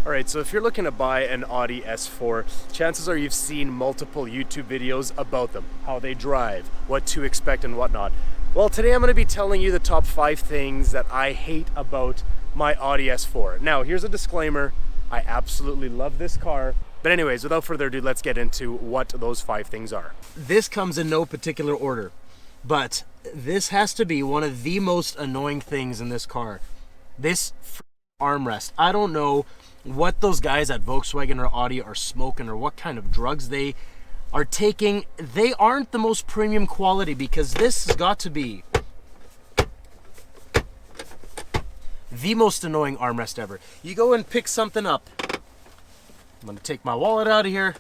Alright, so if you're looking to buy an Audi S4, chances are you've seen multiple YouTube videos about them, how they drive, what to expect and whatnot. Well, today I'm going to be telling you the top 5 things that I hate about my Audi S4. Now, here's a disclaimer, I absolutely love this car. But anyways, without further ado, let's get into what those 5 things are. This comes in no particular order, but this has to be one of the most annoying things in this car. This armrest. I don't know what those guys at Volkswagen or Audi are smoking or what kind of drugs they are taking. They aren't the most premium quality, because this has got to be the most annoying armrest ever. You go and pick something up. I'm gonna take my wallet out of here.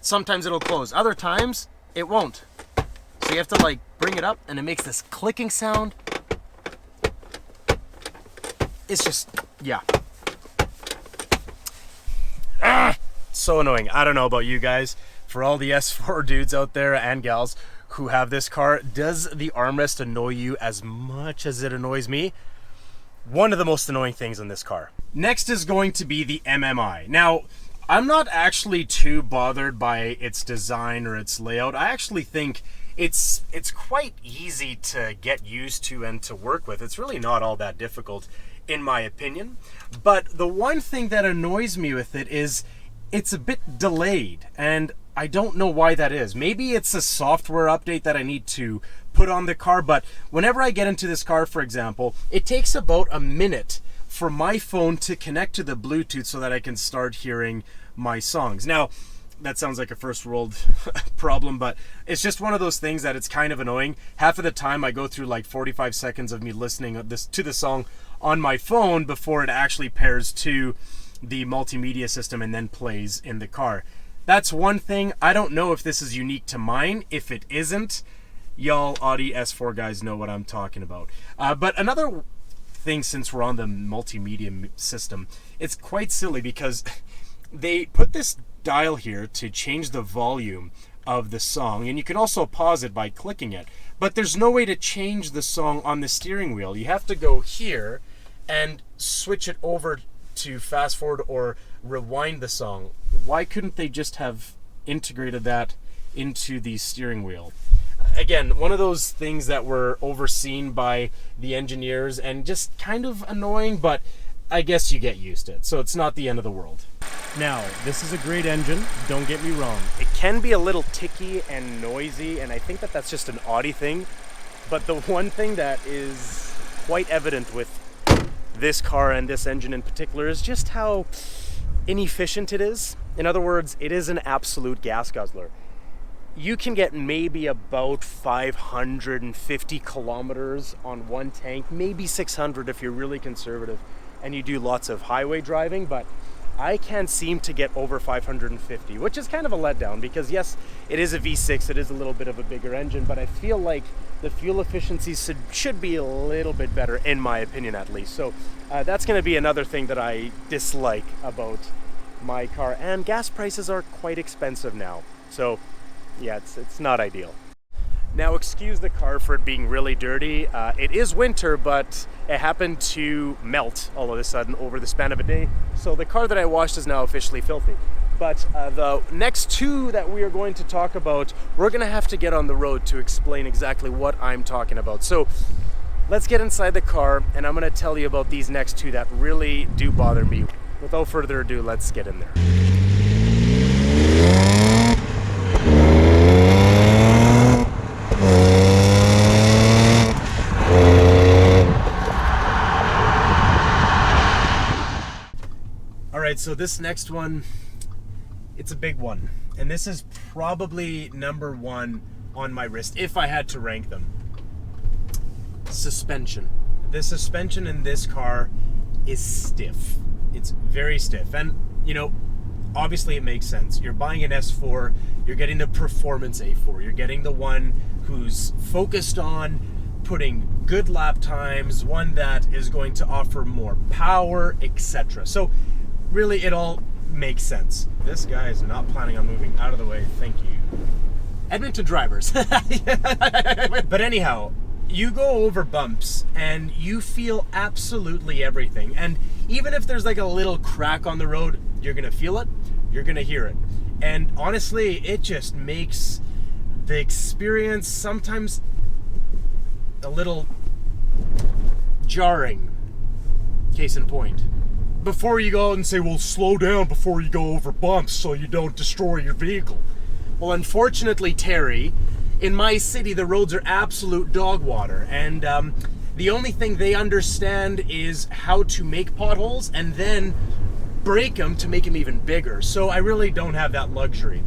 Sometimes it'll close, other times it won't. So you have to like bring it up and it makes this clicking sound. It's just, yeah. So annoying. I don't know about you guys. For all the S4 dudes out there and gals who have this car, does the armrest annoy you as much as it annoys me? One of the most annoying things in this car. Next is going to be the MMI. Now, I'm not actually too bothered by its design or its layout. I actually think it's quite easy to get used to and to work with. It's really not all that difficult, in my opinion. But the one thing that annoys me with it is it's a bit delayed, and I don't know why that is. Maybe it's a software update that I need to put on the car, but whenever I get into this car, for example, it takes about a minute for my phone to connect to the Bluetooth so that I can start hearing my songs. Now, that sounds like a first world problem, but it's just one of those things that it's kind of annoying. Half of the time I go through like 45 seconds of me listening to the song on my phone before it actually pairs to the multimedia system and then plays in the car. That's one thing. I don't know if this is unique to mine. If it isn't, y'all Audi S4 guys know what I'm talking about. But another thing, since we're on the multimedia system, it's quite silly because they put this dial here to change the volume of the song, and you can also pause it by clicking it, but there's no way to change the song on the steering wheel. You have to go here and switch it over to fast forward or rewind the song. Why couldn't they just have integrated that into the steering wheel? Again, one of those things that were overseen by the engineers and just kind of annoying, but I guess you get used to it, so it's not the end of the world. Now, this is a great engine, don't get me wrong. It can be a little ticky and noisy, and I think that that's just an Audi thing, but the one thing that is quite evident with this car and this engine in particular is just how inefficient it is. In other words, it is an absolute gas guzzler. You can get maybe about 550 kilometers on one tank, maybe 600 if you're really conservative and you do lots of highway driving, but I can't seem to get over 550, which is kind of a letdown because yes, it is a V6, it is a little bit of a bigger engine, but I feel like the fuel efficiency should be a little bit better, in my opinion at least. So that's going to be another thing that I dislike about my car, and gas prices are quite expensive now. So yeah, it's not ideal. Now, excuse the car for it being really dirty. It is winter, but it happened to melt all of a sudden over the span of a day. So the car that I washed is now officially filthy. But the next 2 that we are going to talk about, we're going to have to get on the road to explain exactly what I'm talking about. So let's get inside the car, and I'm going to tell you about these next 2 that really do bother me. Without further ado, let's get in there. Alright, so this next one, it's a big one, and this is probably number 1 on my wrist if I had to rank them. Suspension. The suspension in this car is stiff. It's very stiff, and you know, obviously it makes sense. You're buying an S4, you're getting the performance A4, you're getting the one who's focused on putting good lap times, one that is going to offer more power, etc. So really, it all makes sense. This guy is not planning on moving out of the way, thank you. Edmonton drivers. But anyhow, you go over bumps and you feel absolutely everything. And even if there's like a little crack on the road, you're gonna feel it, you're gonna hear it. And honestly, it just makes the experience sometimes a little jarring. Case in point. Before you go out and say, well, slow down before you go over bumps so you don't destroy your vehicle. Well, unfortunately, Terry, in my city, the roads are absolute dog water, and the only thing they understand is how to make potholes and then break them to make them even bigger. So I really don't have that luxury.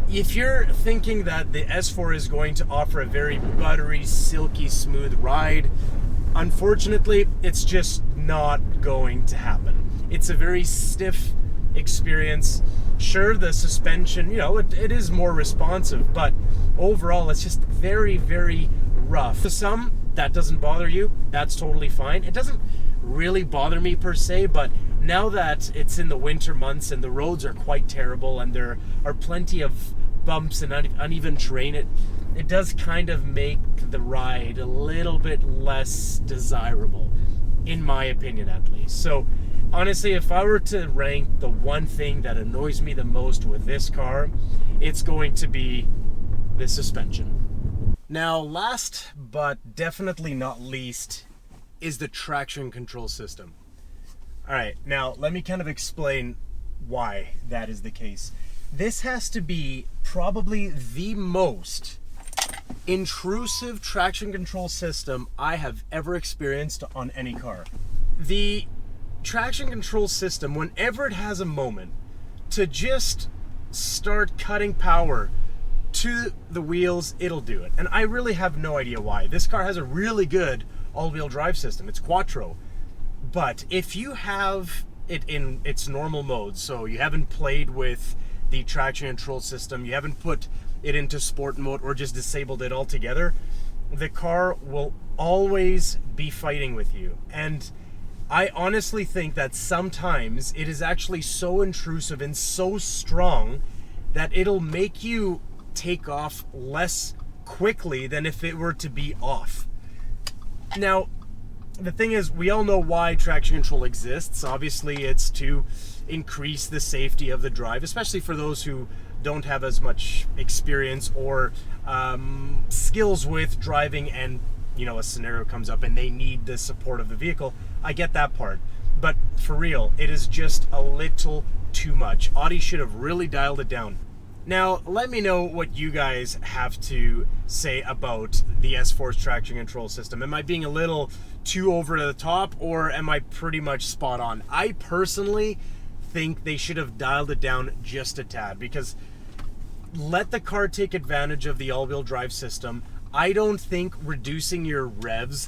If you're thinking that the S4 is going to offer a very buttery, silky, smooth ride, unfortunately, it's just not going to happen. It's a very stiff experience. Sure, the suspension, it is more responsive, but overall, it's just very, very rough. To some, that doesn't bother you. That's totally fine. It doesn't really bother me per se, but now that it's in the winter months and the roads are quite terrible and there are plenty of bumps and uneven terrain, it does kind of make the ride a little bit less desirable, in my opinion at least. So honestly, if I were to rank the one thing that annoys me the most with this car, it's going to be the suspension. Now, last but definitely not least is the traction control system. All right, now let me kind of explain why that is the case. This has to be probably the most intrusive traction control system I have ever experienced on any car. The traction control system, whenever it has a moment to just start cutting power to the wheels, it'll do it. And I really have no idea why. This car has a really good all-wheel drive system. It's quattro. But if you have it in its normal mode, so you haven't played with the traction control system, you haven't put it into sport mode or just disabled it altogether, the car will always be fighting with you. And I honestly think that sometimes it is actually so intrusive and so strong that it'll make you take off less quickly than if it were to be off. Now, the thing is, we all know why traction control exists. Obviously, it's to increase the safety of the drive, especially for those who don't have as much experience or skills with driving, and a scenario comes up and they need the support of the vehicle. I get that part, but for real, it is just a little too much. Audi should have really dialed it down. Now, let me know what you guys have to say about the S4's traction control system. Am I being a little too over the top, or am I pretty much spot on? I personally think they should have dialed it down just a tad, because let the car take advantage of the all-wheel drive system. I don't think reducing your revs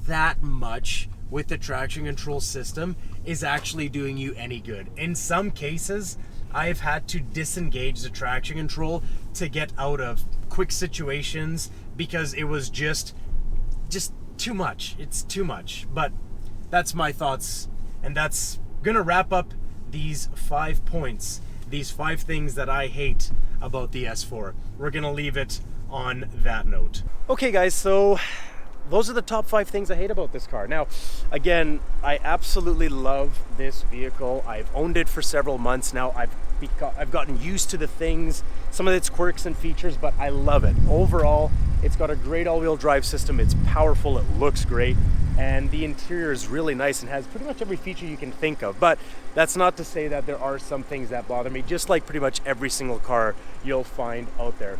that much with the traction control system is actually doing you any good. In some cases, I've had to disengage the traction control to get out of quick situations because it was just too much. It's too much. But that's my thoughts, and that's gonna wrap up these 5 points, these 5 things that I hate about the S4. We're gonna leave it on that note. Okay guys, so those are the top 5 things I hate about this car. Now, again, I absolutely love this vehicle. I've owned it for several months now. I've gotten used to the things, some of its quirks and features, but I love it. Overall, it's got a great all-wheel drive system. It's powerful, it looks great, and the interior is really nice and has pretty much every feature you can think of. But that's not to say that there are some things that bother me, just like pretty much every single car you'll find out there.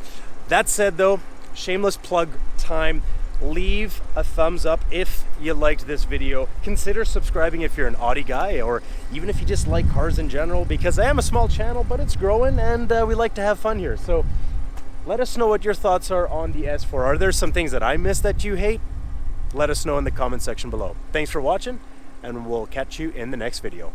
That said though, shameless plug time. Leave a thumbs up if you liked this video. Consider subscribing if you're an Audi guy, or even if you just like cars in general, because I am a small channel, but it's growing, and we like to have fun here. So let us know what your thoughts are on the S4. Are there some things that I missed that you hate? Let us know in the comment section below. Thanks for watching, and we'll catch you in the next video.